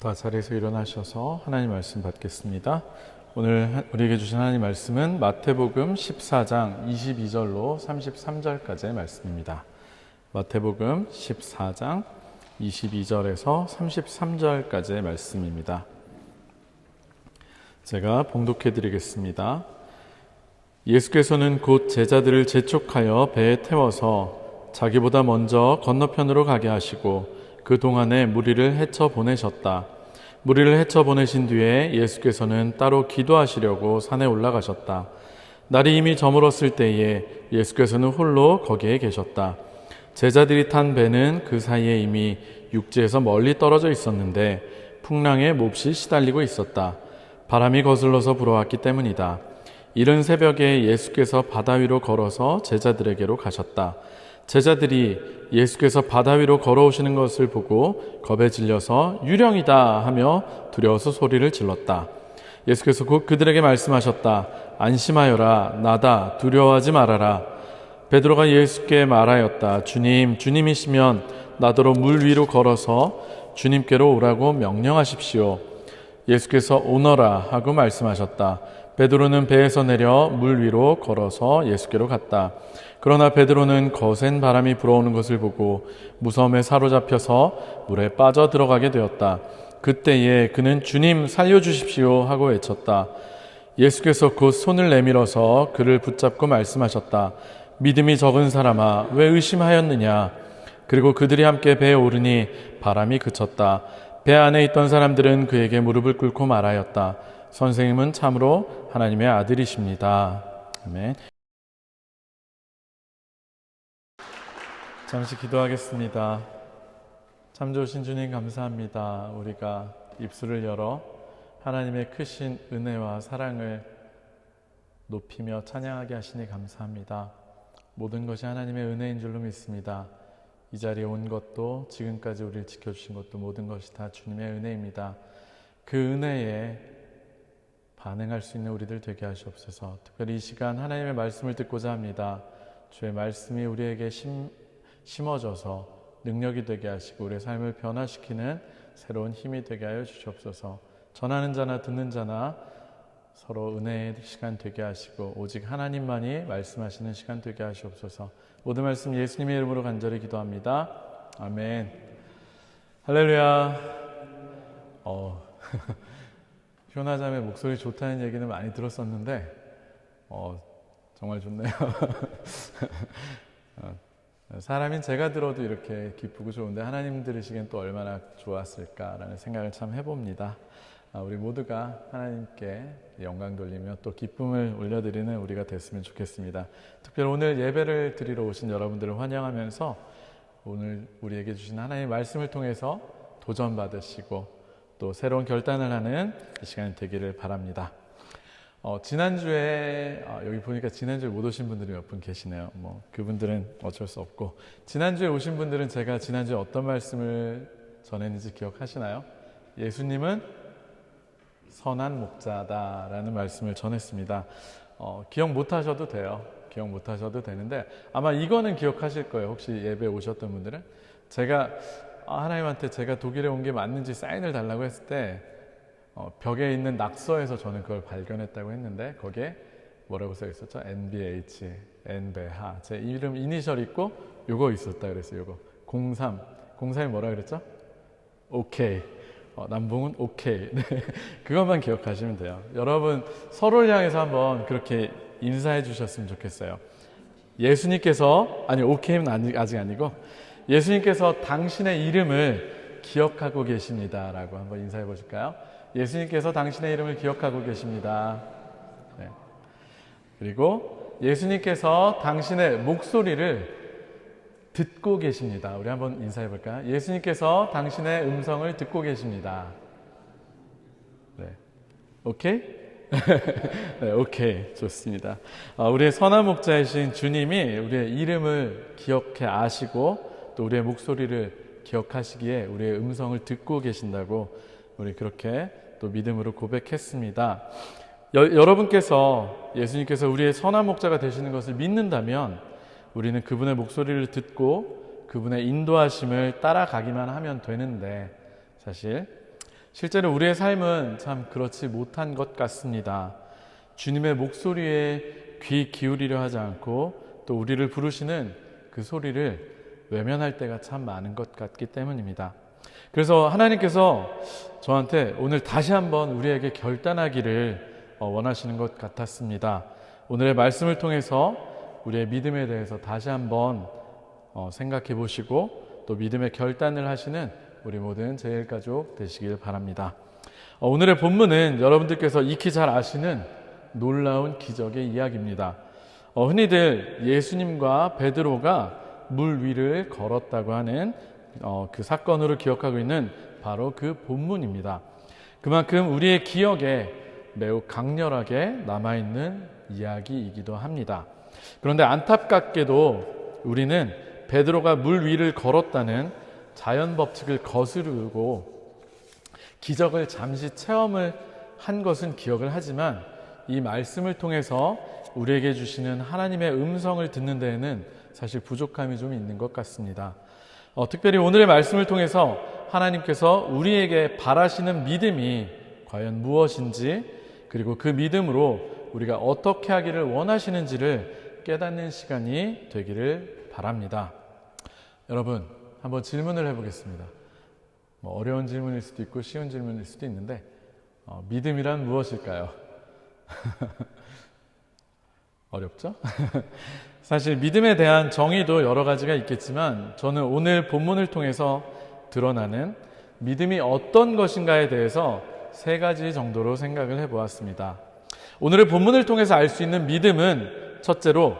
다 자리에서 일어나셔서 하나님 말씀 받겠습니다. 오늘 우리에게 주신 하나님 말씀은 마태복음 14장 22절로 33절까지의 말씀입니다. 마태복음 14장 22절에서 33절까지의 말씀입니다. 제가 봉독해 드리겠습니다. 예수께서는 곧 제자들을 재촉하여 배에 태워서 자기보다 먼저 건너편으로 가게 하시고 그 동안에 무리를 헤쳐 보내셨다. 무리를 헤쳐 보내신 뒤에 예수께서는 따로 기도하시려고 산에 올라가셨다. 날이 이미 저물었을 때에 예수께서는 홀로 거기에 계셨다. 제자들이 탄 배는 그 사이에 이미 육지에서 멀리 떨어져 있었는데 풍랑에 몹시 시달리고 있었다. 바람이 거슬러서 불어왔기 때문이다. 이른 새벽에 예수께서 바다 위로 걸어서 제자들에게로 가셨다. 제자들이 예수께서 바다 위로 걸어오시는 것을 보고 겁에 질려서 유령이다 하며 두려워서 소리를 질렀다. 예수께서 곧 그들에게 말씀하셨다. 안심하여라. 나다. 두려워하지 말아라. 베드로가 예수께 말하였다. 주님, 주님이시면 나더러 물 위로 걸어서 주님께로 오라고 명령하십시오. 예수께서 오너라 하고 말씀하셨다. 베드로는 배에서 내려 물 위로 걸어서 예수께로 갔다. 그러나 베드로는 거센 바람이 불어오는 것을 보고 무서움에 사로잡혀서 물에 빠져 들어가게 되었다. 그때에 그는 주님 살려주십시오 하고 외쳤다. 예수께서 곧 손을 내밀어서 그를 붙잡고 말씀하셨다. 믿음이 적은 사람아, 왜 의심하였느냐? 그리고 그들이 함께 배에 오르니 바람이 그쳤다. 배 안에 있던 사람들은 그에게 무릎을 꿇고 말하였다. 선생님은 참으로 하나님의 아들이십니다. 아멘. 잠시 기도하겠습니다. 참 좋으신 주님 감사합니다. 우리가 입술을 열어 하나님의 크신 은혜와 사랑을 높이며 찬양하게 하시니 감사합니다. 모든 것이 하나님의 은혜인 줄로 믿습니다. 이 자리에 온 것도 지금까지 우리를 지켜주신 것도 모든 것이 다 주님의 은혜입니다. 그 은혜에 반응할 수 있는 우리들 되게 하시옵소서. 특별히 이 시간 하나님의 말씀을 듣고자 합니다. 주의 말씀이 우리에게 심어져서 능력이 되게 하시고 우리의 삶을 변화시키는 새로운 힘이 되게 하여 주시옵소서. 전하는 자나 듣는 자나 서로 은혜의 시간 되게 하시고 오직 하나님만이 말씀하시는 시간 되게 하시옵소서. 모든 말씀 예수님의 이름으로 간절히 기도합니다. 아멘. 할렐루야. 효나자매 목소리 좋다는 얘기는 많이 들었었는데 정말 좋네요. 사람인 제가 들어도 이렇게 기쁘고 좋은데 하나님 들으시기엔 또 얼마나 좋았을까라는 생각을 참 해봅니다. 우리 모두가 하나님께 영광 돌리며 또 기쁨을 올려드리는 우리가 됐으면 좋겠습니다. 특별히 오늘 예배를 드리러 오신 여러분들을 환영하면서 오늘 우리에게 주신 하나님의 말씀을 통해서 도전받으시고 또 새로운 결단을 하는 이 시간이 되기를 바랍니다. 지난주에 여기 보니까 지난주에 못 오신 분들이 몇 분 계시네요. 그분들은 어쩔 수 없고 지난주에 오신 분들은 제가 지난주에 어떤 말씀을 전했는지 기억하시나요? 예수님은 선한 목자다라는 말씀을 전했습니다. 기억 못 하셔도 돼요. 기억 못 하셔도 되는데 아마 이거는 기억하실 거예요. 혹시 예배 오셨던 분들은 제가 하나님한테 제가 독일에 온 게 맞는지 사인을 달라고 했을 때 벽에 있는 낙서에서 저는 그걸 발견했다고 했는데 거기에 뭐라고 써 있었죠? NBH, NBH 제 이름 이니셜 있고 요거 있었다 그랬어요. 요거 03이 뭐라 그랬죠? 오케이. 남봉은 오케이. 네. 그것만 기억하시면 돼요. 여러분 서로를 향해서 한번 그렇게 인사해 주셨으면 좋겠어요. 예수님께서 오케이는 아직 아니고 예수님께서 당신의 이름을 기억하고 계십니다 라고 한번 인사해 보실까요? 예수님께서 당신의 이름을 기억하고 계십니다. 네. 그리고 예수님께서 당신의 목소리를 듣고 계십니다. 우리 한번 인사해 볼까요? 예수님께서 당신의 음성을 듣고 계십니다. 네. 오케이? 네, 오케이. 좋습니다. 우리의 선한 목자이신 주님이 우리의 이름을 기억해 아시고 또 우리의 목소리를 기억하시기에 우리의 음성을 듣고 계신다고 우리 그렇게 또 믿음으로 고백했습니다. 여러분께서 예수님께서 우리의 선한 목자가 되시는 것을 믿는다면 우리는 그분의 목소리를 듣고 그분의 인도하심을 따라가기만 하면 되는데 사실 실제로 우리의 삶은 참 그렇지 못한 것 같습니다. 주님의 목소리에 귀 기울이려 하지 않고 또 우리를 부르시는 그 소리를 외면할 때가 참 많은 것 같기 때문입니다. 그래서 하나님께서 저한테 오늘 다시 한번 우리에게 결단하기를 원하시는 것 같았습니다. 오늘의 말씀을 통해서 우리의 믿음에 대해서 다시 한번 생각해 보시고 또 믿음의 결단을 하시는 우리 모든 제일가족 되시길 바랍니다. 오늘의 본문은 여러분들께서 익히 잘 아시는 놀라운 기적의 이야기입니다. 흔히들 예수님과 베드로가 물 위를 걸었다고 하는 그 사건으로 기억하고 있는 바로 그 본문입니다. 그만큼 우리의 기억에 매우 강렬하게 남아있는 이야기이기도 합니다. 그런데 안타깝게도 우리는 베드로가 물 위를 걸었다는 자연 법칙을 거스르고 기적을 잠시 체험을 한 것은 기억을 하지만 이 말씀을 통해서 우리에게 주시는 하나님의 음성을 듣는 데에는 사실 부족함이 좀 있는 것 같습니다. 특별히 오늘의 말씀을 통해서 하나님께서 우리에게 바라시는 믿음이 과연 무엇인지 그리고 그 믿음으로 우리가 어떻게 하기를 원하시는지를 깨닫는 시간이 되기를 바랍니다. 여러분, 한번 질문을 해보겠습니다. 어려운 질문일 수도 있고 쉬운 질문일 수도 있는데 믿음이란 무엇일까요? 어렵죠? 사실 믿음에 대한 정의도 여러 가지가 있겠지만 저는 오늘 본문을 통해서 드러나는 믿음이 어떤 것인가에 대해서 세 가지 정도로 생각을 해보았습니다. 오늘의 본문을 통해서 알 수 있는 믿음은 첫째로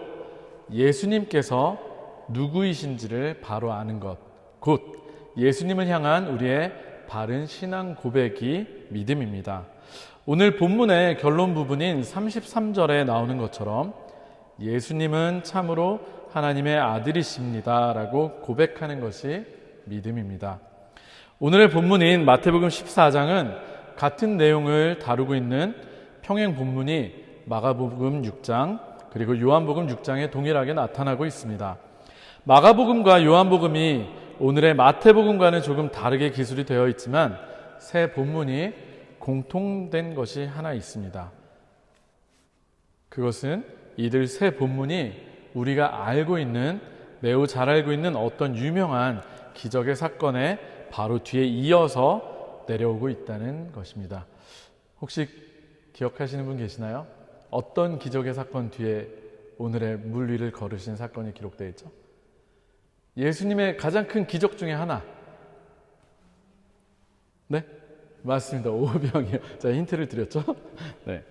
예수님께서 누구이신지를 바로 아는 것, 곧 예수님을 향한 우리의 바른 신앙 고백이 믿음입니다. 오늘 본문의 결론 부분인 33절에 나오는 것처럼 예수님은 참으로 하나님의 아들이십니다 라고 고백하는 것이 믿음입니다. 오늘의 본문인 마태복음 14장은 같은 내용을 다루고 있는 평행 본문이 마가복음 6장 그리고 요한복음 6장에 동일하게 나타나고 있습니다. 마가복음과 요한복음이 오늘의 마태복음과는 조금 다르게 기술이 되어 있지만 세 본문이 공통된 것이 하나 있습니다. 그것은 이들 세 본문이 우리가 알고 있는 매우 잘 알고 있는 어떤 유명한 기적의 사건에 바로 뒤에 이어서 내려오고 있다는 것입니다. 혹시 기억하시는 분 계시나요? 어떤 기적의 사건 뒤에 오늘의 물 위를 걸으신 사건이 기록되어 있죠? 예수님의 가장 큰 기적 중에 하나. 네? 맞습니다. 오병이어. 제가 힌트를 드렸죠? 네.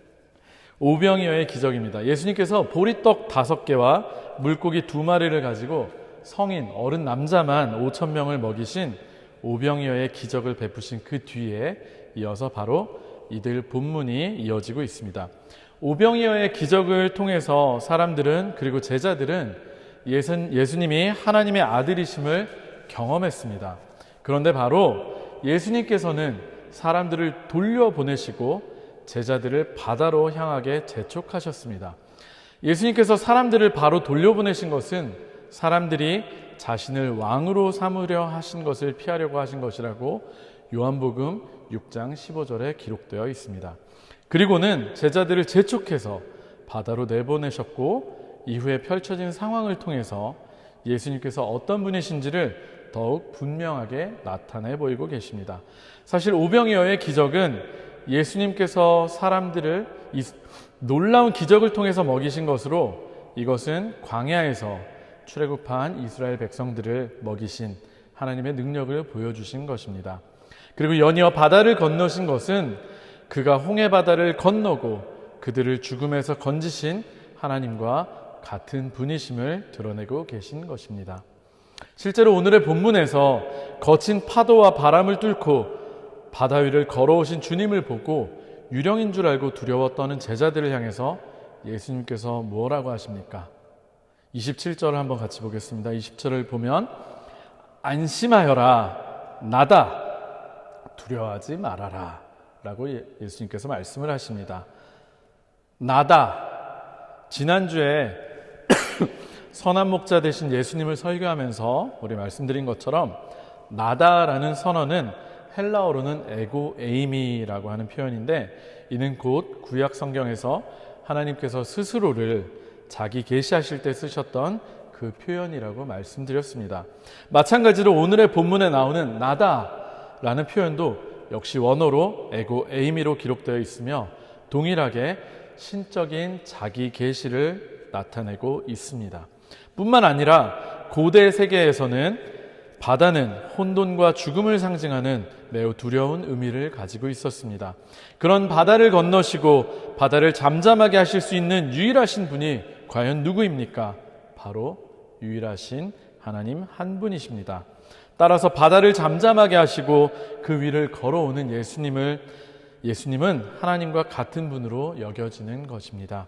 오병이어의 기적입니다. 예수님께서 보리떡 5개와 물고기 2마리를 가지고 성인, 어른 남자만 5,000명을 먹이신 오병이어의 기적을 베푸신 그 뒤에 이어서 바로 이들 본문이 이어지고 있습니다. 오병이어의 기적을 통해서 사람들은 그리고 제자들은 예수님이 하나님의 아들이심을 경험했습니다. 그런데 바로 예수님께서는 사람들을 돌려보내시고 제자들을 바다로 향하게 재촉하셨습니다. 예수님께서 사람들을 바로 돌려보내신 것은 사람들이 자신을 왕으로 삼으려 하신 것을 피하려고 하신 것이라고 요한복음 6장 15절에 기록되어 있습니다. 그리고는 제자들을 재촉해서 바다로 내보내셨고 이후에 펼쳐진 상황을 통해서 예수님께서 어떤 분이신지를 더욱 분명하게 나타내 보이고 계십니다. 사실 오병이어의 기적은 예수님께서 사람들을 이 놀라운 기적을 통해서 먹이신 것으로 이것은 광야에서 출애굽한 이스라엘 백성들을 먹이신 하나님의 능력을 보여주신 것입니다. 그리고 연이어 바다를 건너신 것은 그가 홍해 바다를 건너고 그들을 죽음에서 건지신 하나님과 같은 분이심을 드러내고 계신 것입니다. 실제로 오늘의 본문에서 거친 파도와 바람을 뚫고 바다 위를 걸어오신 주님을 보고 유령인 줄 알고 두려워 떠는 제자들을 향해서 예수님께서 뭐라고 하십니까? 27절을 한번 같이 보겠습니다. 20절을 보면 안심하여라 나다 두려워하지 말아라 라고 예수님께서 말씀을 하십니다. 나다. 지난주에 선한 목자 되신 예수님을 설교하면서 우리 말씀드린 것처럼 나다라는 선언은 헬라어로는 에고 에이미라고 하는 표현인데, 이는 곧 구약 성경에서 하나님께서 스스로를 자기 계시하실 때 쓰셨던 그 표현이라고 말씀드렸습니다. 마찬가지로 오늘의 본문에 나오는 나다라는 표현도 역시 원어로 에고 에이미로 기록되어 있으며 동일하게 신적인 자기 계시를 나타내고 있습니다. 뿐만 아니라 고대 세계에서는 바다는 혼돈과 죽음을 상징하는 매우 두려운 의미를 가지고 있었습니다. 그런 바다를 건너시고 바다를 잠잠하게 하실 수 있는 유일하신 분이 과연 누구입니까? 바로 유일하신 하나님 한 분이십니다. 따라서 바다를 잠잠하게 하시고 그 위를 걸어오는 예수님은 하나님과 같은 분으로 여겨지는 것입니다.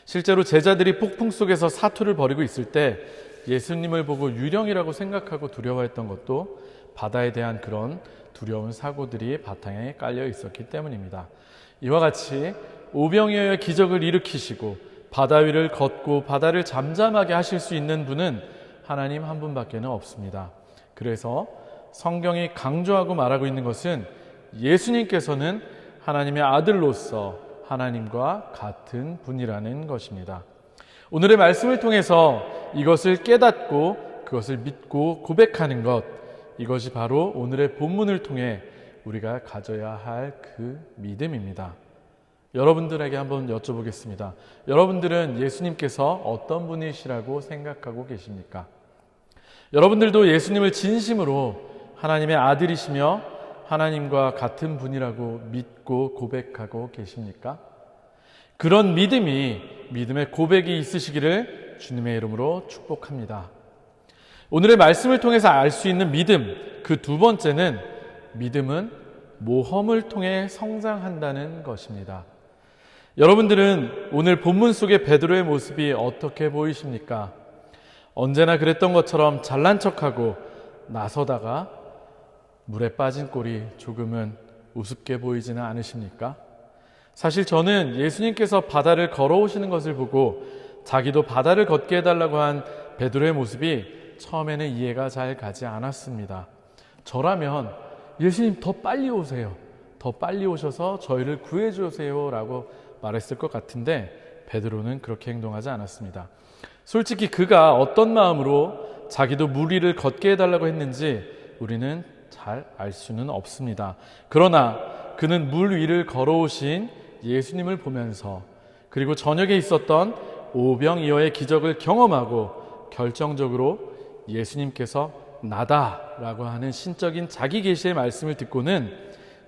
실제로 제자들이 폭풍 속에서 사투를 벌이고 있을 때 예수님을 보고 유령이라고 생각하고 두려워했던 것도 바다에 대한 그런 두려운 사고들이 바탕에 깔려 있었기 때문입니다. 이와 같이 오병이어의 기적을 일으키시고 바다 위를 걷고 바다를 잠잠하게 하실 수 있는 분은 하나님 한 분밖에는 없습니다. 그래서 성경이 강조하고 말하고 있는 것은 예수님께서는 하나님의 아들로서 하나님과 같은 분이라는 것입니다. 오늘의 말씀을 통해서 이것을 깨닫고 그것을 믿고 고백하는 것, 이것이 바로 오늘의 본문을 통해 우리가 가져야 할 그 믿음입니다. 여러분들에게 한번 여쭤보겠습니다. 여러분들은 예수님께서 어떤 분이시라고 생각하고 계십니까? 여러분들도 예수님을 진심으로 하나님의 아들이시며 하나님과 같은 분이라고 믿고 고백하고 계십니까? 그런 믿음의 고백이 있으시기를 주님의 이름으로 축복합니다. 오늘의 말씀을 통해서 알 수 있는 믿음, 그 두 번째는 믿음은 모험을 통해 성장한다는 것입니다. 여러분들은 오늘 본문 속의 베드로의 모습이 어떻게 보이십니까? 언제나 그랬던 것처럼 잘난 척하고 나서다가 물에 빠진 꼴이 조금은 우습게 보이지는 않으십니까? 사실 저는 예수님께서 바다를 걸어오시는 것을 보고 자기도 바다를 걷게 해달라고 한 베드로의 모습이 처음에는 이해가 잘 가지 않았습니다. 저라면 예수님 더 빨리 오세요. 더 빨리 오셔서 저희를 구해주세요 라고 말했을 것 같은데 베드로는 그렇게 행동하지 않았습니다. 솔직히 그가 어떤 마음으로 자기도 물 위를 걷게 해달라고 했는지 우리는 잘 알 수는 없습니다. 그러나 그는 물 위를 걸어오신 예수님을 보면서 그리고 저녁에 있었던 오병이어의 기적을 경험하고 결정적으로 예수님께서 나다라고 하는 신적인 자기 계시의 말씀을 듣고는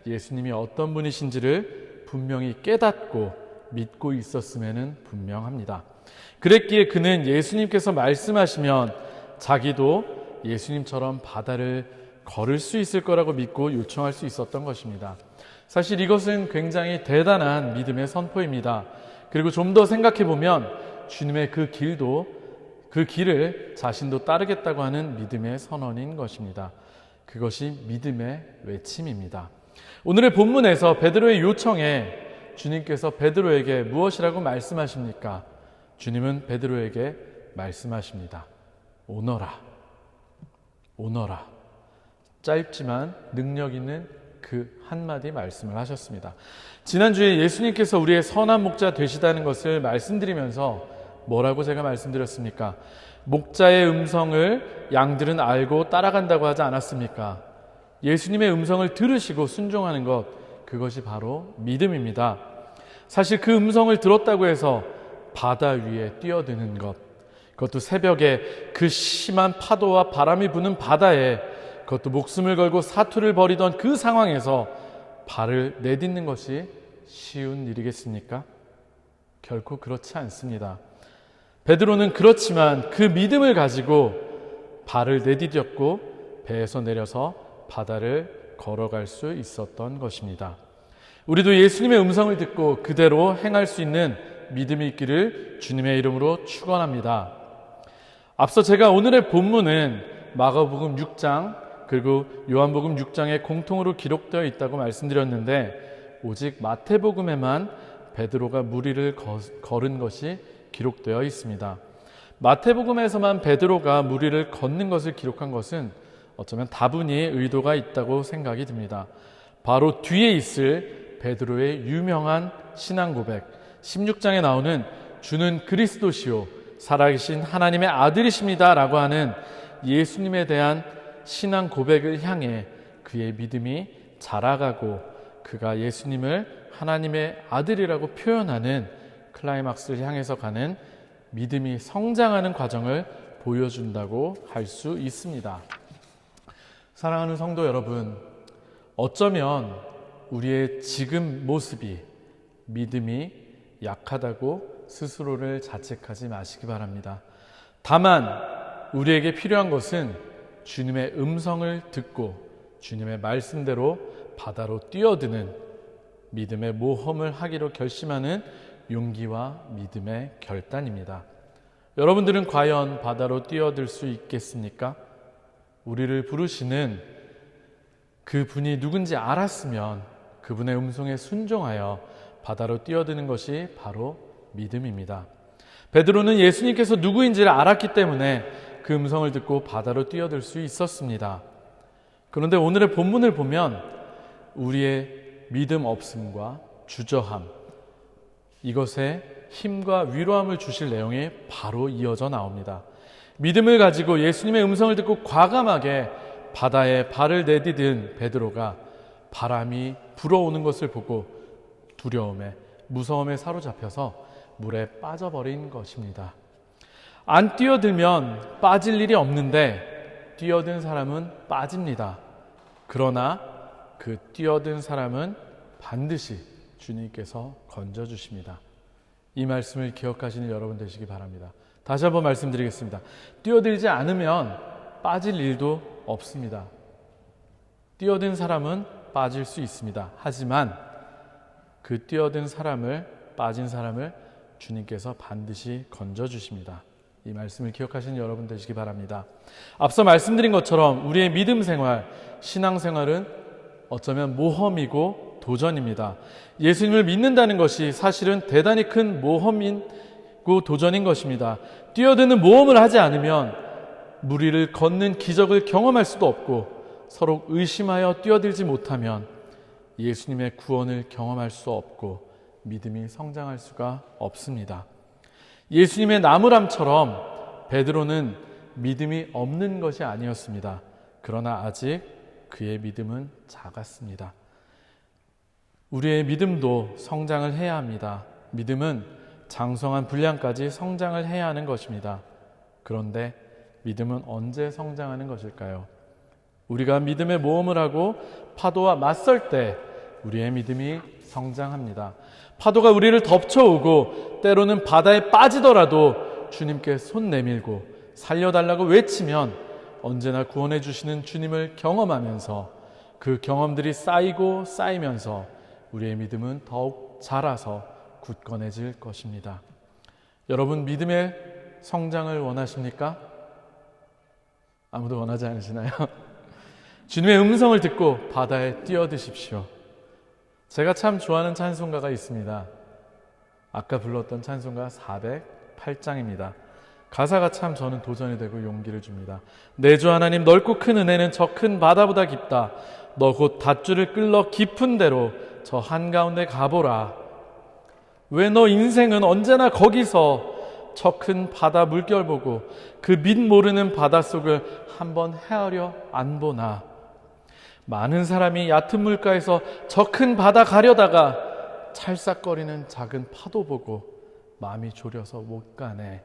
예수님이 어떤 분이신지를 분명히 깨닫고 믿고 있었음에는 분명합니다. 그랬기에 그는 예수님께서 말씀하시면 자기도 예수님처럼 바다를 걸을 수 있을 거라고 믿고 요청할 수 있었던 것입니다. 사실 이것은 굉장히 대단한 믿음의 선포입니다. 그리고 좀 더 생각해 보면 주님의 그 길을 자신도 따르겠다고 하는 믿음의 선언인 것입니다. 그것이 믿음의 외침입니다. 오늘의 본문에서 베드로의 요청에 주님께서 베드로에게 무엇이라고 말씀하십니까? 주님은 베드로에게 말씀하십니다. 오너라. 짧지만 능력 있는 그 한마디 말씀을 하셨습니다. 지난주에 예수님께서 우리의 선한 목자 되시다는 것을 말씀드리면서 뭐라고 제가 말씀드렸습니까? 목자의 음성을 양들은 알고 따라간다고 하지 않았습니까? 예수님의 음성을 들으시고 순종하는 것, 그것이 바로 믿음입니다. 사실 그 음성을 들었다고 해서 바다 위에 뛰어드는 것, 그것도 새벽에 그 심한 파도와 바람이 부는 바다에, 그것도 목숨을 걸고 사투를 벌이던 그 상황에서 발을 내딛는 것이 쉬운 일이겠습니까? 결코 그렇지 않습니다. 베드로는 그렇지만 그 믿음을 가지고 발을 내디뎠고 배에서 내려서 바다를 걸어갈 수 있었던 것입니다. 우리도 예수님의 음성을 듣고 그대로 행할 수 있는 믿음이 있기를 주님의 이름으로 축원합니다. 앞서 제가 오늘의 본문은 마가복음 6장 그리고 요한복음 6장에 공통으로 기록되어 있다고 말씀드렸는데 오직 마태복음에만 베드로가 물 위를 걸은 것이 기록되어 있습니다. 마태복음에서만 베드로가 물 위를 걷는 것을 기록한 것은 어쩌면 다분히 의도가 있다고 생각이 듭니다. 바로 뒤에 있을 베드로의 유명한 신앙 고백, 16장에 나오는 주는 그리스도시요 살아계신 하나님의 아들이십니다 라고 하는 예수님에 대한 신앙 고백을 향해 그의 믿음이 자라가고 그가 예수님을 하나님의 아들이라고 표현하는 클라이막스를 향해서 가는 믿음이 성장하는 과정을 보여준다고 할 수 있습니다. 사랑하는 성도 여러분, 어쩌면 우리의 지금 모습이 믿음이 약하다고 스스로를 자책하지 마시기 바랍니다. 다만 우리에게 필요한 것은 주님의 음성을 듣고 주님의 말씀대로 바다로 뛰어드는 믿음의 모험을 하기로 결심하는 용기와 믿음의 결단입니다. 여러분들은 과연 바다로 뛰어들 수 있겠습니까? 우리를 부르시는 그 분이 누군지 알았으면 그분의 음성에 순종하여 바다로 뛰어드는 것이 바로 믿음입니다. 베드로는 예수님께서 누구인지를 알았기 때문에 그 음성을 듣고 바다로 뛰어들 수 있었습니다. 그런데 오늘의 본문을 보면 우리의 믿음 없음과 주저함, 이것에 힘과 위로함을 주실 내용이 바로 이어져 나옵니다. 믿음을 가지고 예수님의 음성을 듣고 과감하게 바다에 발을 내디딘 베드로가 바람이 불어오는 것을 보고 두려움에, 무서움에 사로잡혀서 물에 빠져버린 것입니다. 안 뛰어들면 빠질 일이 없는데 뛰어든 사람은 빠집니다. 그러나 그 뛰어든 사람은 반드시 주님께서 건져주십니다. 이 말씀을 기억하시는 여러분 되시기 바랍니다. 다시 한번 말씀드리겠습니다. 뛰어들지 않으면 빠질 일도 없습니다. 뛰어든 사람은 빠질 수 있습니다. 하지만 그 뛰어든 사람을, 빠진 사람을 주님께서 반드시 건져주십니다. 이 말씀을 기억하시는 여러분 되시기 바랍니다. 앞서 말씀드린 것처럼 우리의 믿음 생활, 신앙 생활은 어쩌면 모험이고 도전입니다. 예수님을 믿는다는 것이 사실은 대단히 큰 모험이고 도전인 것입니다. 뛰어드는 모험을 하지 않으면 물 위를 걷는 기적을 경험할 수도 없고 서로 의심하여 뛰어들지 못하면 예수님의 구원을 경험할 수 없고 믿음이 성장할 수가 없습니다. 예수님의 나무람처럼 베드로는 믿음이 없는 것이 아니었습니다. 그러나 아직 그의 믿음은 작았습니다. 우리의 믿음도 성장을 해야 합니다. 믿음은 장성한 분량까지 성장을 해야 하는 것입니다. 그런데 믿음은 언제 성장하는 것일까요? 우리가 믿음의 모험을 하고 파도와 맞설 때 우리의 믿음이 성장합니다. 파도가 우리를 덮쳐오고 때로는 바다에 빠지더라도 주님께 손 내밀고 살려달라고 외치면 언제나 구원해 주시는 주님을 경험하면서 그 경험들이 쌓이고 쌓이면서 우리의 믿음은 더욱 자라서 굳건해질 것입니다. 여러분, 믿음의 성장을 원하십니까? 아무도 원하지 않으시나요? 주님의 음성을 듣고 바다에 뛰어드십시오. 제가 참 좋아하는 찬송가가 있습니다. 아까 불렀던 찬송가 408장입니다. 가사가 참 저는 도전이 되고 용기를 줍니다. 내 주 하나님, 넓고 큰 은혜는 저 큰 바다보다 깊다. 너 곧 닷줄을 끌러 깊은 데로 저 한가운데 가보라. 왜 너 인생은 언제나 거기서 저 큰 바다 물결 보고 그 밑 모르는 바닷속을 한번 헤아려 안 보나. 많은 사람이 얕은 물가에서 저 큰 바다 가려다가 찰싹거리는 작은 파도 보고 마음이 졸여서 못 가네.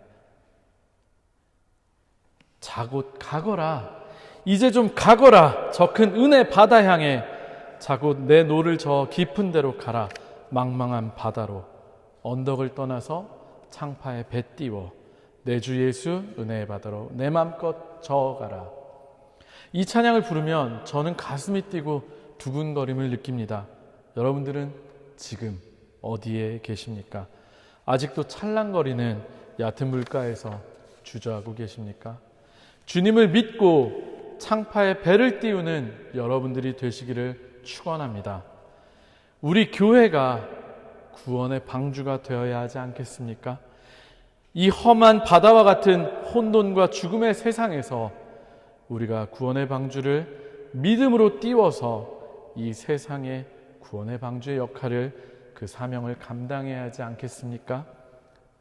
자곧 가거라. 이제 좀 가거라. 저 큰 은혜 바다 향해 자곧 내 노를 저 깊은 데로 가라. 망망한 바다로 언덕을 떠나서 창파에 배 띄워 내 주 예수 은혜의 바다로 내 맘껏 저어가라. 이 찬양을 부르면 저는 가슴이 뛰고 두근거림을 느낍니다. 여러분들은 지금 어디에 계십니까? 아직도 찰랑거리는 얕은 물가에서 주저하고 계십니까? 주님을 믿고 창파에 배를 띄우는 여러분들이 되시기를 축원합니다. 우리 교회가 구원의 방주가 되어야 하지 않겠습니까? 이 험한 바다와 같은 혼돈과 죽음의 세상에서 우리가 구원의 방주를 믿음으로 띄워서 이 세상의 구원의 방주의 역할을, 그 사명을 감당해야 하지 않겠습니까?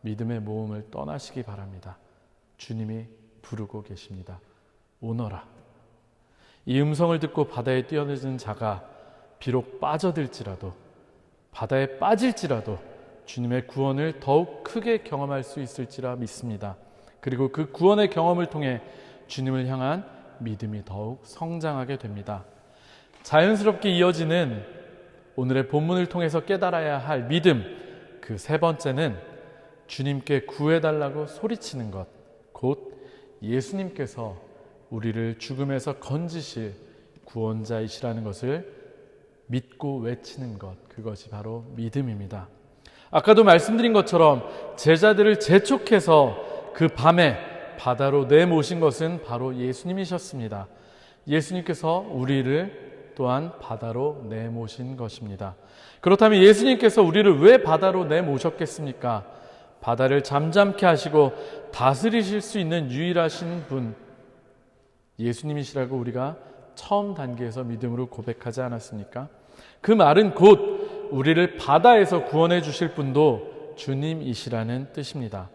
믿음의 모험을 떠나시기 바랍니다. 주님이 부르고 계십니다. 오너라. 이 음성을 듣고 바다에 뛰어드는 자가 비록 빠져들지라도, 바다에 빠질지라도 주님의 구원을 더욱 크게 경험할 수 있을지라 믿습니다. 그리고 그 구원의 경험을 통해 주님을 향한 믿음이 더욱 성장하게 됩니다. 자연스럽게 이어지는 오늘의 본문을 통해서 깨달아야 할 믿음, 그 세 번째는 주님께 구해달라고 소리치는 것, 곧 예수님께서 우리를 죽음에서 건지실 구원자이시라는 것을 믿고 외치는 것, 그것이 바로 믿음입니다. 아까도 말씀드린 것처럼 제자들을 재촉해서 그 밤에 바다로 내모신 것은 바로 예수님이셨습니다. 예수님께서 우리를 또한 바다로 내모신 것입니다. 그렇다면 예수님께서 우리를 왜 바다로 내모셨겠습니까? 바다를 잠잠케 하시고 다스리실 수 있는 유일하신 분, 예수님이시라고 우리가 처음 단계에서 믿음으로 고백하지 않았습니까? 그 말은 곧 우리를 바다에서 구원해 주실 분도 주님이시라는 뜻입니다.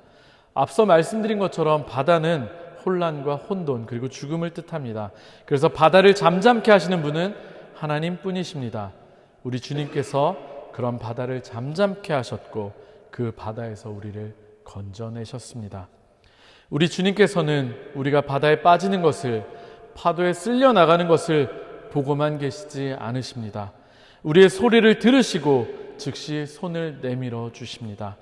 앞서 말씀드린 것처럼 바다는 혼란과 혼돈 그리고 죽음을 뜻합니다. 그래서 바다를 잠잠케 하시는 분은 하나님 뿐이십니다. 우리 주님께서 그런 바다를 잠잠케 하셨고 그 바다에서 우리를 건져내셨습니다. 우리 주님께서는 우리가 바다에 빠지는 것을, 파도에 쓸려 나가는 것을 보고만 계시지 않으십니다. 우리의 소리를 들으시고 즉시 손을 내밀어 주십니다.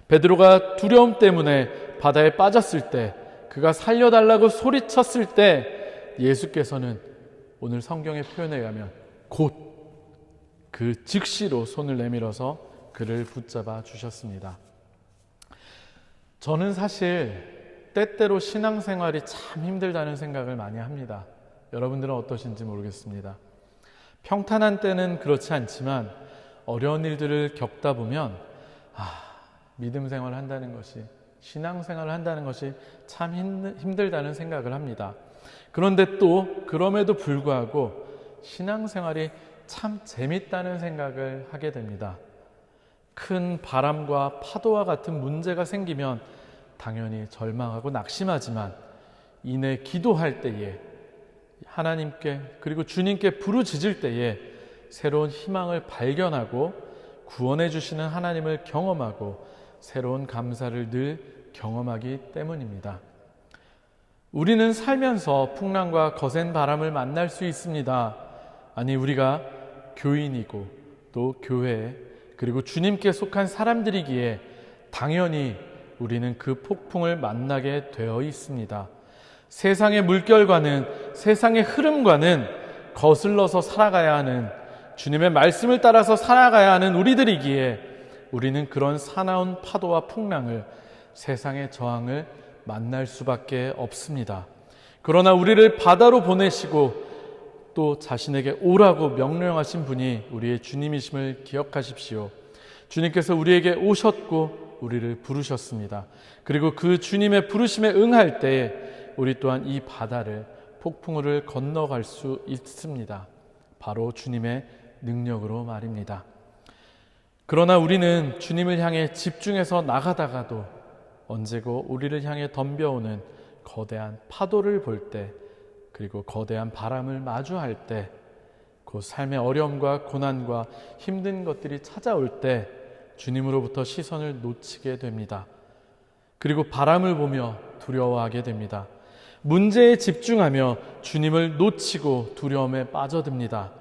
베드로가 두려움 때문에 바다에 빠졌을 때, 그가 살려달라고 소리쳤을 때 예수께서는 오늘 성경의 표현에 의하면 곧 그 즉시로 손을 내밀어서 그를 붙잡아 주셨습니다. 저는 사실 때때로 신앙생활이 참 힘들다는 생각을 많이 합니다. 여러분들은 어떠신지 모르겠습니다. 평탄한 때는 그렇지 않지만 어려운 일들을 겪다 보면 믿음 생활을 한다는 것이, 신앙생활을 한다는 것이 참 힘들다는 생각을 합니다. 그런데 또 그럼에도 불구하고 신앙생활이 참 재밌다는 생각을 하게 됩니다. 큰 바람과 파도와 같은 문제가 생기면 당연히 절망하고 낙심하지만 이내 기도할 때에, 하나님께 그리고 주님께 부르짖을 때에 새로운 희망을 발견하고 구원해 주시는 하나님을 경험하고 새로운 감사를 늘 경험하기 때문입니다. 우리는 살면서 풍랑과 거센 바람을 만날 수 있습니다. 아니, 우리가 교인이고 또 교회 그리고 주님께 속한 사람들이기에 당연히 우리는 그 폭풍을 만나게 되어 있습니다. 세상의 물결과는, 세상의 흐름과는 거슬러서 살아가야 하는, 주님의 말씀을 따라서 살아가야 하는 우리들이기에 우리는 그런 사나운 파도와 풍랑을, 세상의 저항을 만날 수밖에 없습니다. 그러나 우리를 바다로 보내시고 또 자신에게 오라고 명령하신 분이 우리의 주님이심을 기억하십시오. 주님께서 우리에게 오셨고 우리를 부르셨습니다. 그리고 그 주님의 부르심에 응할 때에 우리 또한 이 바다를, 폭풍우를 건너갈 수 있습니다. 바로 주님의 능력으로 말입니다. 그러나 우리는 주님을 향해 집중해서 나가다가도 언제고 우리를 향해 덤벼오는 거대한 파도를 볼 때, 그리고 거대한 바람을 마주할 때, 그 삶의 어려움과 고난과 힘든 것들이 찾아올 때 주님으로부터 시선을 놓치게 됩니다. 그리고 바람을 보며 두려워하게 됩니다. 문제에 집중하며 주님을 놓치고 두려움에 빠져듭니다.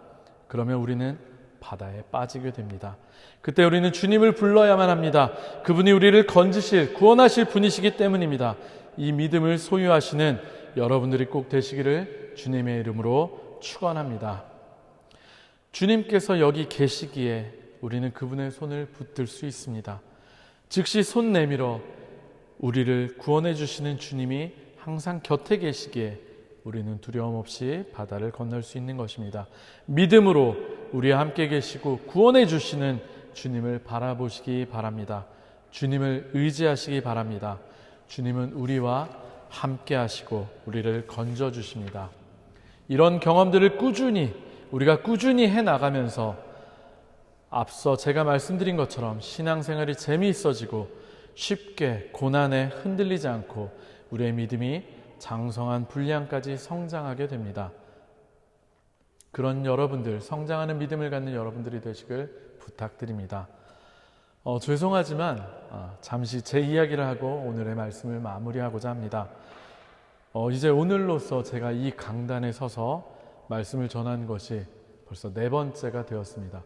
그러면 우리는 바다에 빠지게 됩니다. 그때 우리는 주님을 불러야만 합니다. 그분이 우리를 건지실, 구원하실 분이시기 때문입니다. 이 믿음을 소유하시는 여러분들이 꼭 되시기를 주님의 이름으로 축원합니다. 주님께서 여기 계시기에 우리는 그분의 손을 붙들 수 있습니다. 즉시 손 내밀어 우리를 구원해 주시는 주님이 항상 곁에 계시기에 우리는 두려움 없이 바다를 건널 수 있는 것입니다. 믿음으로 우리와 함께 계시고 구원해 주시는 주님을 바라보시기 바랍니다. 주님을 의지하시기 바랍니다. 주님은 우리와 함께 하시고 우리를 건져 주십니다. 이런 경험들을 우리가 꾸준히 해나가면서 앞서 제가 말씀드린 것처럼 신앙생활이 재미있어지고 쉽게 고난에 흔들리지 않고 우리의 믿음이 장성한 분량까지 성장하게 됩니다. 그런 여러분들, 성장하는 믿음을 갖는 여러분들이 되시길 부탁드립니다. 죄송하지만 잠시 제 이야기를 하고 오늘의 말씀을 마무리하고자 합니다. 이제 오늘로써 제가 이 강단에 서서 말씀을 전한 것이 벌써 4번째가 되었습니다.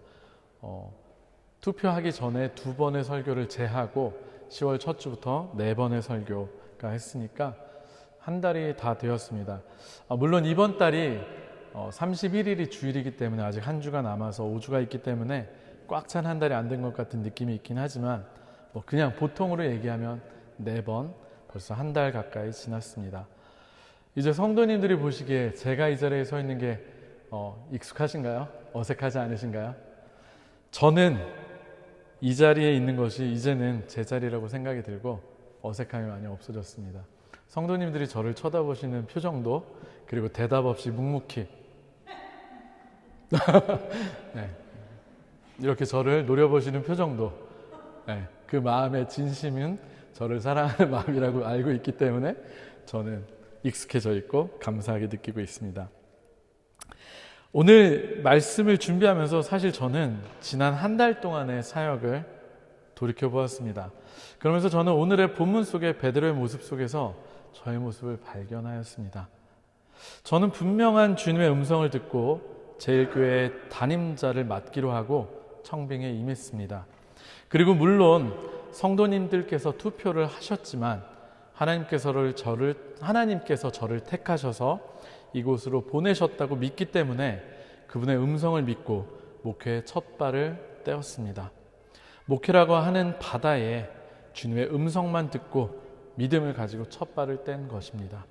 투표하기 전에 2번의 설교를 제하고 10월 첫 주부터 4번의 설교가 했으니까 한 달이 다 되었습니다. 물론 이번 달이 31일이 주일이기 때문에 아직 한 주가 남아서 5주가 있기 때문에 꽉 찬 한 달이 안 된 것 같은 느낌이 있긴 하지만 그냥 보통으로 얘기하면 4번, 벌써 한 달 가까이 지났습니다. 이제 성도님들이 보시기에 제가 이 자리에 서 있는 게 익숙하신가요? 어색하지 않으신가요? 저는 이 자리에 있는 것이 이제는 제 자리라고 생각이 들고 어색함이 많이 없어졌습니다. 성도님들이 저를 쳐다보시는 표정도, 그리고 대답 없이 묵묵히 네. 이렇게 저를 노려보시는 표정도, 네. 그 마음의 진심은 저를 사랑하는 마음이라고 알고 있기 때문에 저는 익숙해져 있고 감사하게 느끼고 있습니다. 오늘 말씀을 준비하면서 사실 저는 지난 한 달 동안의 사역을 돌이켜보았습니다. 그러면서 저는 오늘의 본문 속의 베드로의 모습 속에서 저의 모습을 발견하였습니다. 저는 분명한 주님의 음성을 듣고 제일교회 담임자를 맡기로 하고 청빙에 임했습니다. 그리고 물론 성도님들께서 투표를 하셨지만 하나님께서 저를 택하셔서 이곳으로 보내셨다고 믿기 때문에 그분의 음성을 믿고 목회의 첫 발을 떼었습니다. 목회라고 하는 바다에 주님의 음성만 듣고 믿음을 가지고 첫 발을 뗀 것입니다.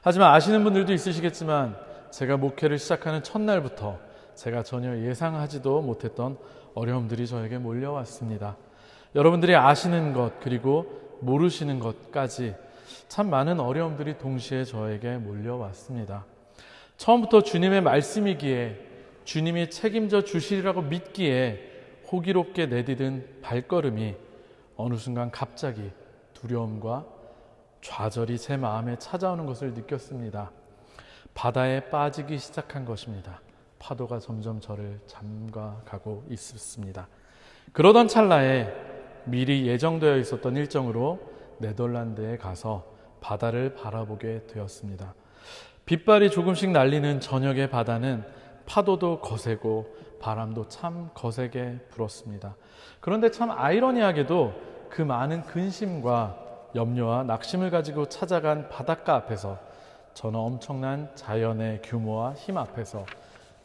하지만 아시는 분들도 있으시겠지만 제가 목회를 시작하는 첫날부터 제가 전혀 예상하지도 못했던 어려움들이 저에게 몰려왔습니다. 여러분들이 아시는 것 그리고 모르시는 것까지 참 많은 어려움들이 동시에 저에게 몰려왔습니다. 처음부터 주님의 말씀이기에 주님이 책임져 주시리라고 믿기에 호기롭게 내디딘 발걸음이 어느 순간 갑자기 두려움과 좌절이 제 마음에 찾아오는 것을 느꼈습니다. 바다에 빠지기 시작한 것입니다. 파도가 점점 저를 잠가가고 있었습니다. 그러던 찰나에 미리 예정되어 있었던 일정으로 네덜란드에 가서 바다를 바라보게 되었습니다. 빗발이 조금씩 날리는 저녁의 바다는 파도도 거세고 바람도 참 거세게 불었습니다. 그런데 참 아이러니하게도 그 많은 근심과 염려와 낙심을 가지고 찾아간 바닷가 앞에서 저는 엄청난 자연의 규모와 힘 앞에서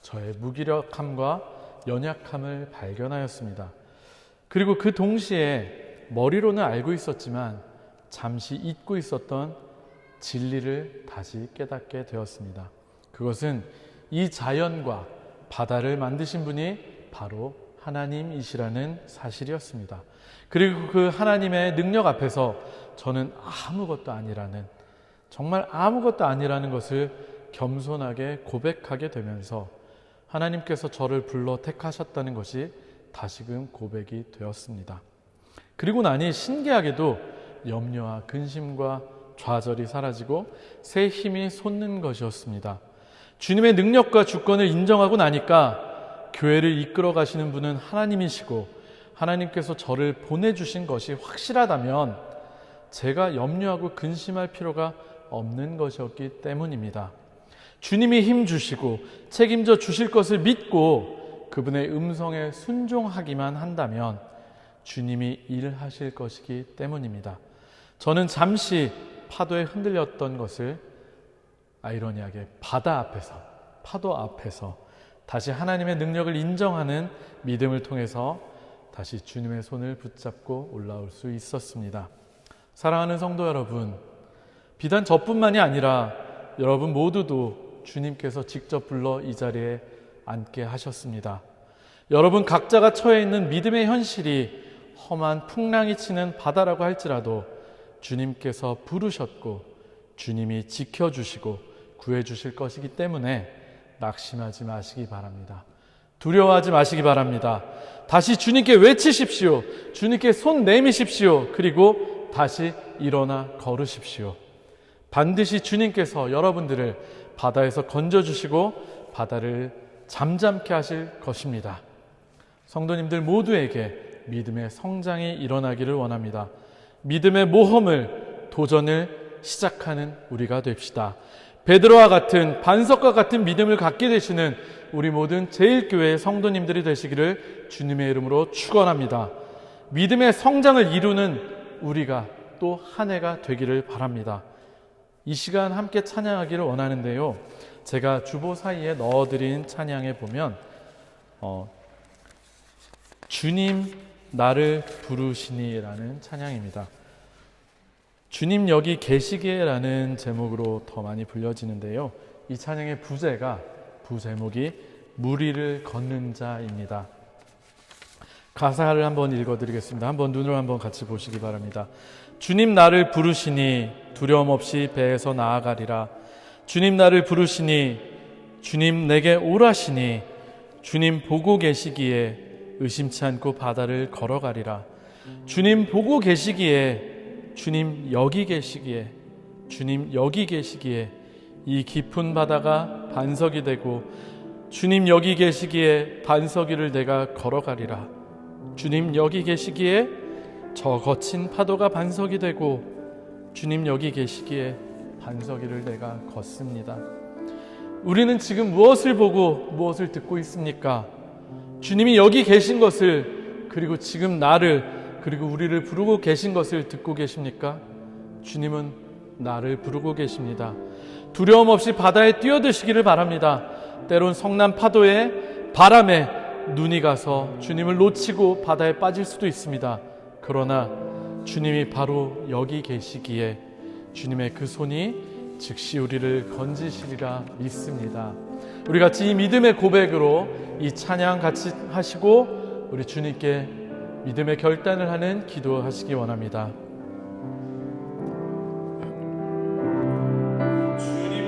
저의 무기력함과 연약함을 발견하였습니다. 그리고 그 동시에 머리로는 알고 있었지만 잠시 잊고 있었던 진리를 다시 깨닫게 되었습니다. 그것은 이 자연과 바다를 만드신 분이 바로 하나님이시라는 사실이었습니다. 그리고 그 하나님의 능력 앞에서 저는 아무것도 아니라는, 정말 아무것도 아니라는 것을 겸손하게 고백하게 되면서 하나님께서 저를 불러 택하셨다는 것이 다시금 고백이 되었습니다. 그리고 나니 신기하게도 염려와 근심과 좌절이 사라지고 새 힘이 솟는 것이었습니다. 주님의 능력과 주권을 인정하고 나니까 교회를 이끌어 가시는 분은 하나님이시고 하나님께서 저를 보내주신 것이 확실하다면 제가 염려하고 근심할 필요가 없는 것이었기 때문입니다. 주님이 힘 주시고 책임져 주실 것을 믿고 그분의 음성에 순종하기만 한다면 주님이 일하실 것이기 때문입니다. 저는 잠시 파도에 흔들렸던 것을 아이러니하게 바다 앞에서, 파도 앞에서 다시 하나님의 능력을 인정하는 믿음을 통해서 다시 주님의 손을 붙잡고 올라올 수 있었습니다. 사랑하는 성도 여러분, 비단 저뿐만이 아니라 여러분 모두도 주님께서 직접 불러 이 자리에 앉게 하셨습니다. 여러분 각자가 처해 있는 믿음의 현실이 험한 풍랑이 치는 바다라고 할지라도 주님께서 부르셨고 주님이 지켜주시고 구해주실 것이기 때문에 낙심하지 마시기 바랍니다. 두려워하지 마시기 바랍니다. 다시 주님께 외치십시오. 주님께 손 내미십시오. 그리고 다시 일어나 걸으십시오. 반드시 주님께서 여러분들을 바다에서 건져주시고 바다를 잠잠케 하실 것입니다. 성도님들 모두에게 믿음의 성장이 일어나기를 원합니다. 믿음의 모험을, 도전을 시작하는 우리가 됩시다. 베드로와 같은, 반석과 같은 믿음을 갖게 되시는 우리 모든 제일교회의 성도님들이 되시기를 주님의 이름으로 축원합니다. 믿음의 성장을 이루는 우리가 또 한 해가 되기를 바랍니다. 이 시간 함께 찬양하기를 원하는데요, 제가 주보 사이에 넣어드린 찬양에 보면 주님 나를 부르시니 라는 찬양입니다. 주님 여기 계시기에 라는 제목으로 더 많이 불려지는데요, 이 찬양의 부제목이 무리를 걷는 자입니다. 가사를 한번 읽어드리겠습니다. 한번 눈으로 한번 같이 보시기 바랍니다. 주님 나를 부르시니 두려움 없이 배에서 나아가리라. 주님 나를 부르시니 주님 내게 오라시니 주님 보고 계시기에 의심치 않고 바다를 걸어가리라. 주님 보고 계시기에, 주님 여기 계시기에, 주님 여기 계시기에 이 깊은 바다가 반석이 되고, 주님 여기 계시기에 반석 위를 내가 걸어가리라. 주님 여기 계시기에 저 거친 파도가 반석이 되고, 주님 여기 계시기에 반석 위를 내가 걷습니다. 우리는 지금 무엇을 보고 무엇을 듣고 있습니까? 주님이 여기 계신 것을, 그리고 지금 나를, 그리고 우리를 부르고 계신 것을 듣고 계십니까? 주님은 나를 부르고 계십니다. 두려움 없이 바다에 뛰어드시기를 바랍니다. 때론 성난 파도에, 바람에 눈이 가서 주님을 놓치고 바다에 빠질 수도 있습니다. 그러나 주님이 바로 여기 계시기에 주님의 그 손이 즉시 우리를 건지시리라 믿습니다. 우리 같이 이 믿음의 고백으로 이 찬양 같이 하시고 우리 주님께 믿음의 결단을 하는 기도하시기 원합니다. 주님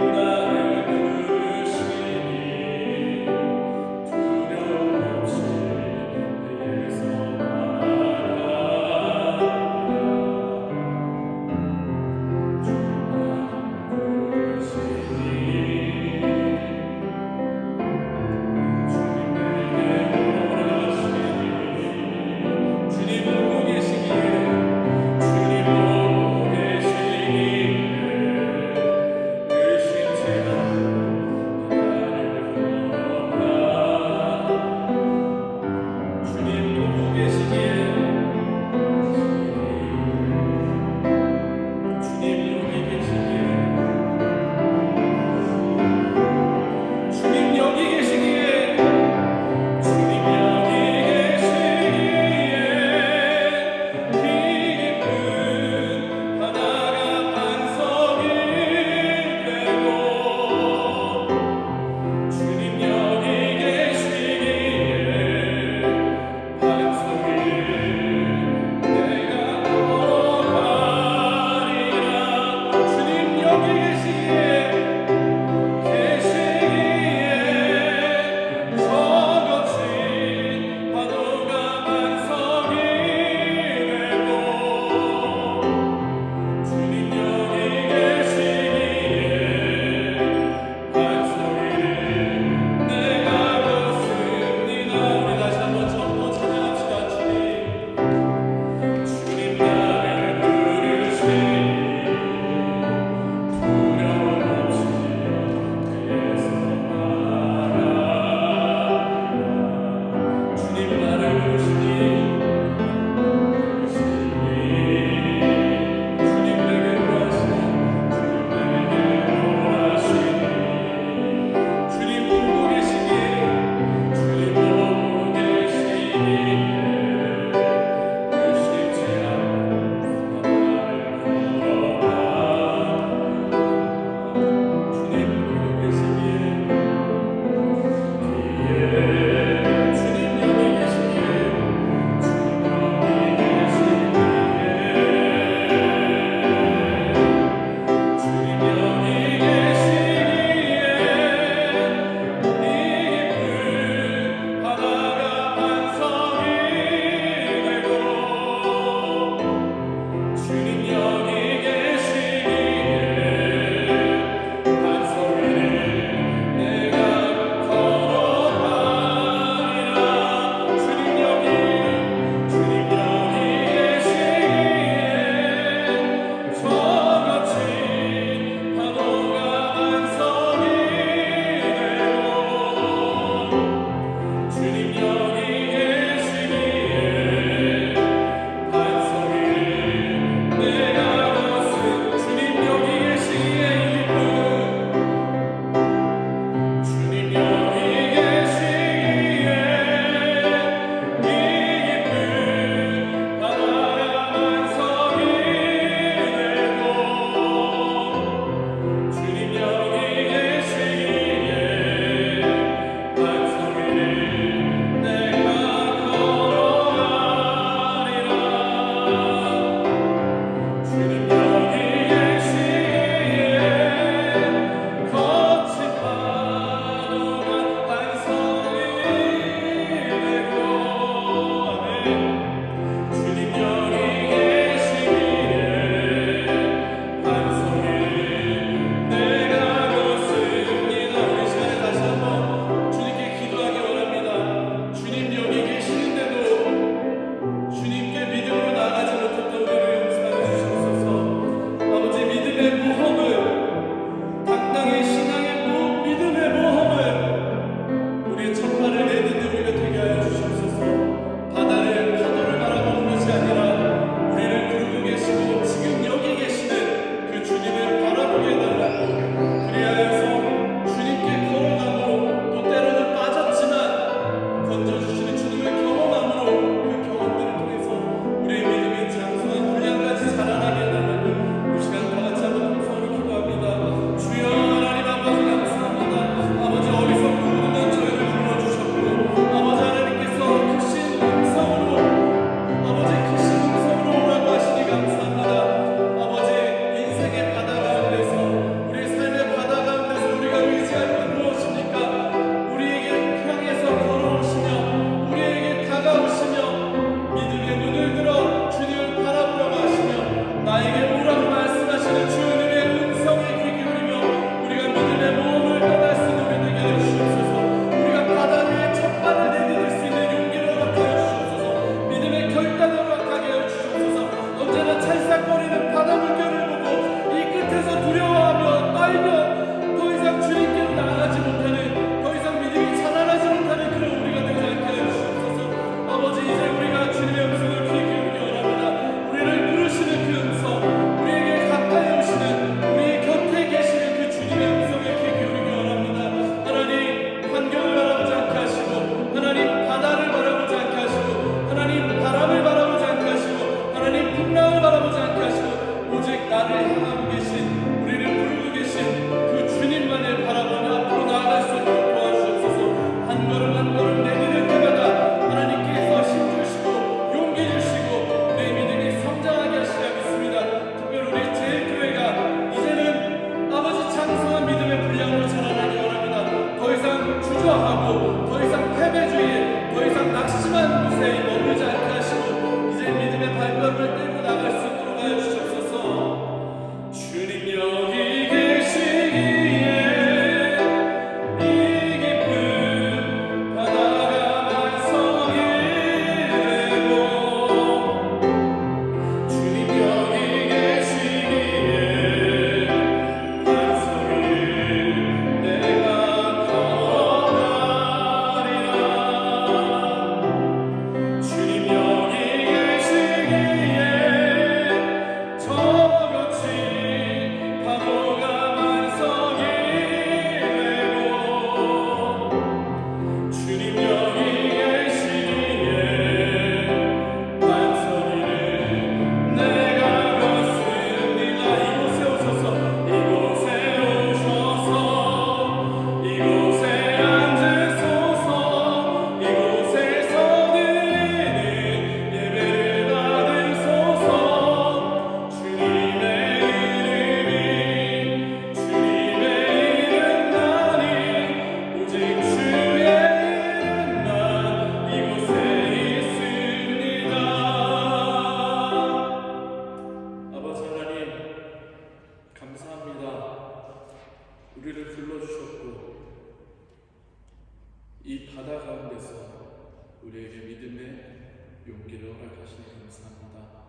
우리에게 믿음의 용기를 허락하시니 감사합니다.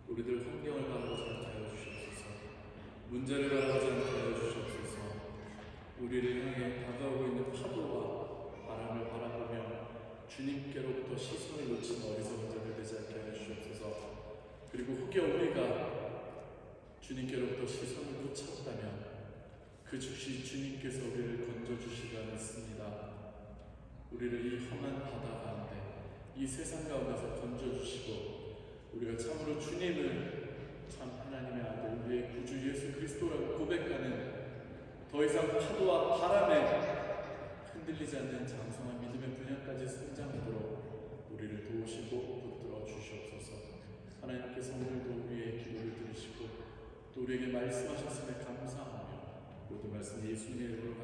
우리들 환경을 바라보지 않게 하여 주시옵소서. 문제를 바라보지 않게 하여 주시옵소서. 우리를 향해 다가오고 있는 파도와 바람을 바라보며 주님께로부터 시선을 놓친 어리석은 자들 되지 않게 하여 주시옵소서. 그리고 혹여 우리가 주님께로부터 시선을 놓쳤다면 그 즉시 주님께서 우리를 건져주시려 믿습니다. 우리를 이 험한 바다 가운데, 이 세상 가운데서 건져주시고 우리가 참으로 주님을 참 하나님의 아들, 우리의 구주 예수 그리스도라고 고백하는, 더 이상 파도와 바람에 흔들리지 않는 장성한 믿음의 분야까지 성장하도록 우리를 도우시고 붙들어 주시옵소서. 하나님께서 오늘도 우리의 기도를 들으시고 또 우리에게 말씀하셨음에 감사하며 모든 말씀 예수님의 이름으로